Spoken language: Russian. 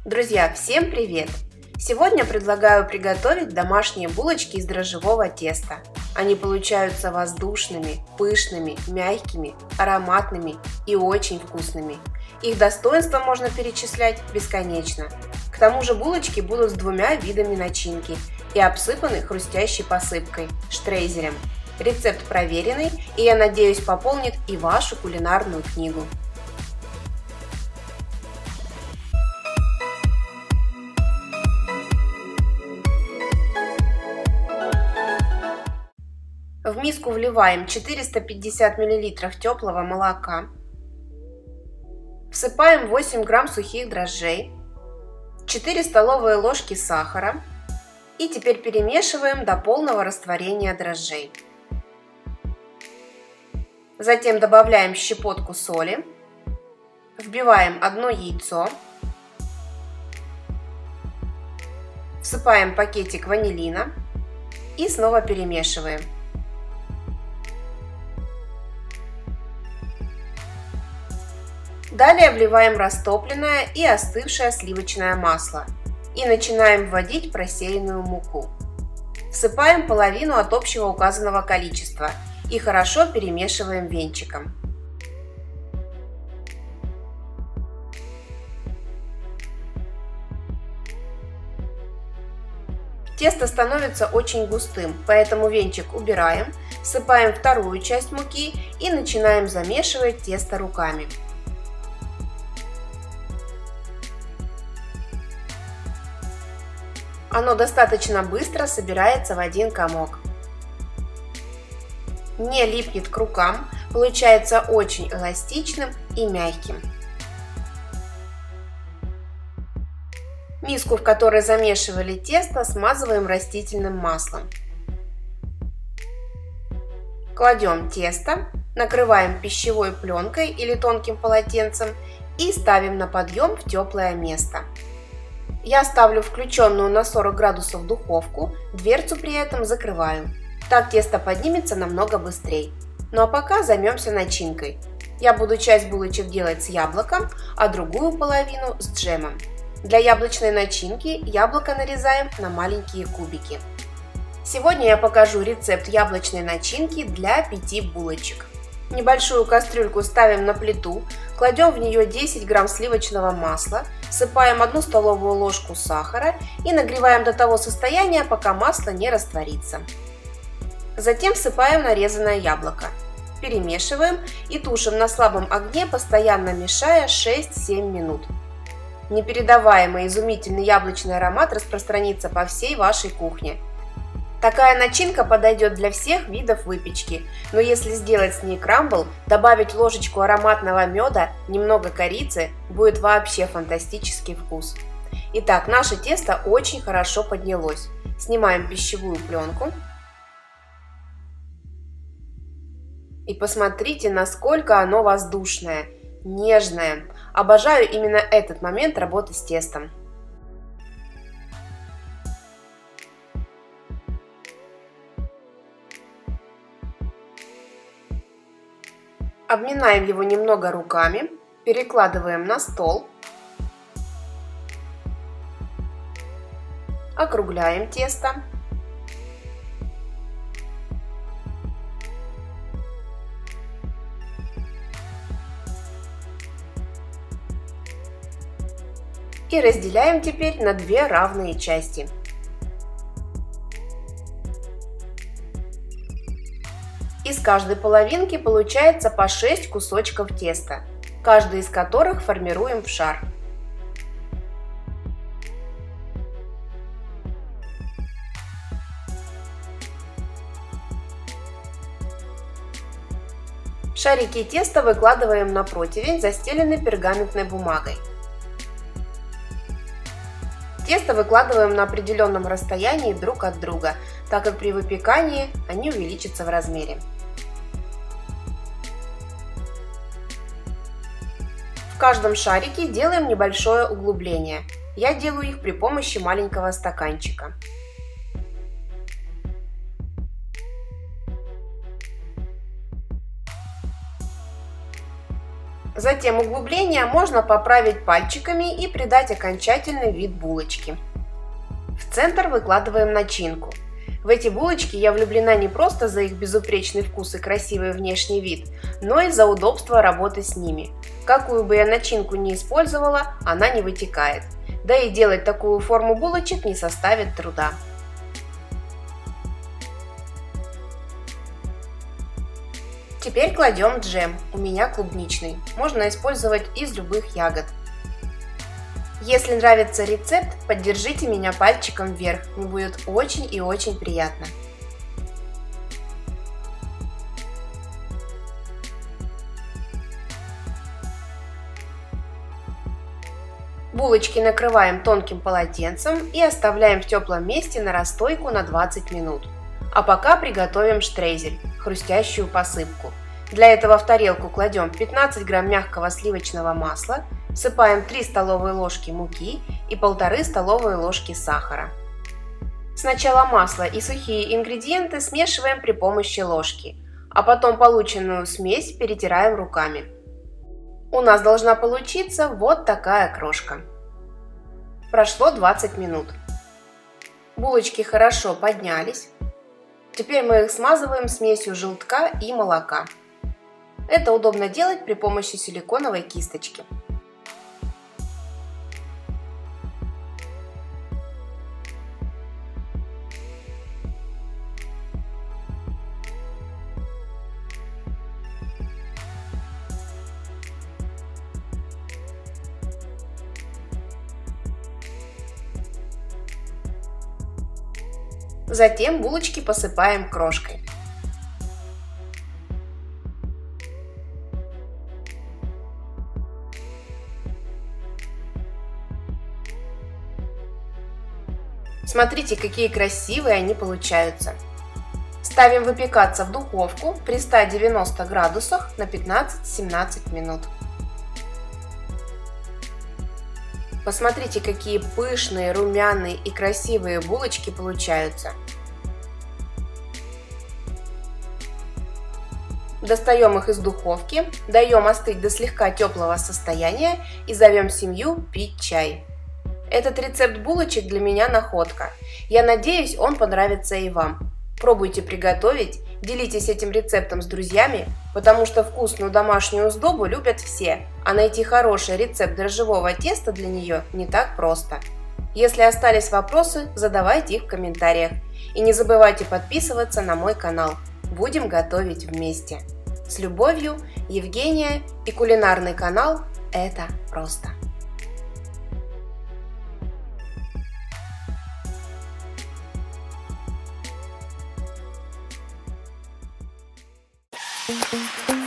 Друзья, всем привет! Сегодня предлагаю приготовить домашние булочки из дрожжевого теста. Они получаются воздушными, пышными, мягкими, ароматными и очень вкусными. Их достоинства можно перечислять бесконечно. К тому же булочки будут с двумя видами начинки и обсыпаны хрустящей посыпкой – штрейзерем. Рецепт проверенный и, я надеюсь, пополнит и вашу кулинарную книгу. В миску вливаем 450 мл теплого молока, всыпаем 8 грамм сухих дрожжей, 4 столовые ложки сахара и теперь перемешиваем до полного растворения дрожжей. Затем добавляем щепотку соли, вбиваем одно яйцо, всыпаем пакетик ванилина и снова перемешиваем. Далее вливаем растопленное и остывшее сливочное масло и начинаем вводить просеянную муку. Всыпаем половину от общего указанного количества и хорошо перемешиваем венчиком. Тесто становится очень густым, поэтому венчик убираем, всыпаем вторую часть муки и начинаем замешивать тесто руками. Оно достаточно быстро собирается в один комок. Не липнет к рукам, получается очень эластичным и мягким. Миску, в которой замешивали тесто, смазываем растительным маслом. Кладем тесто, накрываем пищевой пленкой или тонким полотенцем и ставим на подъем в теплое место. Я ставлю включенную на 40 градусов духовку, дверцу при этом закрываю. Так тесто поднимется намного быстрее. Ну а пока займемся начинкой. Я буду часть булочек делать с яблоком, а другую половину с джемом. Для яблочной начинки яблоко нарезаем на маленькие кубики. Сегодня я покажу рецепт яблочной начинки для 5 булочек. Небольшую кастрюльку ставим на плиту, кладем в нее 10 грамм сливочного масла, всыпаем 1 столовую ложку сахара и нагреваем до того состояния, пока масло не растворится. Затем всыпаем нарезанное яблоко. Перемешиваем и тушим на слабом огне, постоянно мешая 6-7 минут. Непередаваемый изумительный яблочный аромат распространится по всей вашей кухне. Такая начинка подойдет для всех видов выпечки, но если сделать с ней крамбл, добавить ложечку ароматного меда, немного корицы, будет вообще фантастический вкус. Итак, наше тесто очень хорошо поднялось. Снимаем пищевую пленку. И посмотрите, насколько оно воздушное, нежное. Обожаю именно этот момент работы с тестом. Обминаем его немного руками, перекладываем на стол, округляем тесто. И разделяем теперь на 2 равные части. Из каждой половинки получается по 6 кусочков теста, каждый из которых формируем в шар. Шарики теста выкладываем на противень, застеленный пергаментной бумагой. Тесто выкладываем на определенном расстоянии друг от друга, так как при выпекании они увеличатся в размере. В каждом шарике делаем небольшое углубление. Я делаю их при помощи маленького стаканчика. Затем углубление можно поправить пальчиками и придать окончательный вид булочки. В центр выкладываем начинку. В эти булочки я влюблена не просто за их безупречный вкус и красивый внешний вид, но и за удобство работы с ними. Какую бы я начинку ни использовала, она не вытекает. Да и делать такую форму булочек не составит труда. Теперь кладем джем, у меня клубничный, можно использовать из любых ягод. Если нравится рецепт, поддержите меня пальчиком вверх, мне будет очень и очень приятно. Булочки накрываем тонким полотенцем и оставляем в теплом месте на расстойку на 20 минут. А пока приготовим штрезель, хрустящую посыпку. Для этого в тарелку кладем 15 грамм мягкого сливочного масла, всыпаем 3 столовые ложки муки и 1,5 столовые ложки сахара. Сначала масло и сухие ингредиенты смешиваем при помощи ложки, а потом полученную смесь перетираем руками. У нас должна получиться вот такая крошка. Прошло 20 минут. Булочки хорошо поднялись. Теперь мы их смазываем смесью желтка и молока. Это удобно делать при помощи силиконовой кисточки. Затем булочки посыпаем крошкой. Смотрите, какие красивые они получаются. Ставим выпекаться в духовку при 190 градусах на 15-17 минут. Посмотрите, какие пышные, румяные и красивые булочки получаются. Достаем их из духовки, даем остыть до слегка теплого состояния и зовем семью пить чай. Этот рецепт булочек для меня находка. Я надеюсь, он понравится и вам. Пробуйте приготовить, делитесь этим рецептом с друзьями, потому что вкусную домашнюю сдобу любят все, а найти хороший рецепт дрожжевого теста для нее не так просто. Если остались вопросы, задавайте их в комментариях. И не забывайте подписываться на мой канал. Будем готовить вместе. С любовью, Евгения и кулинарный канал «Это просто». Thank you.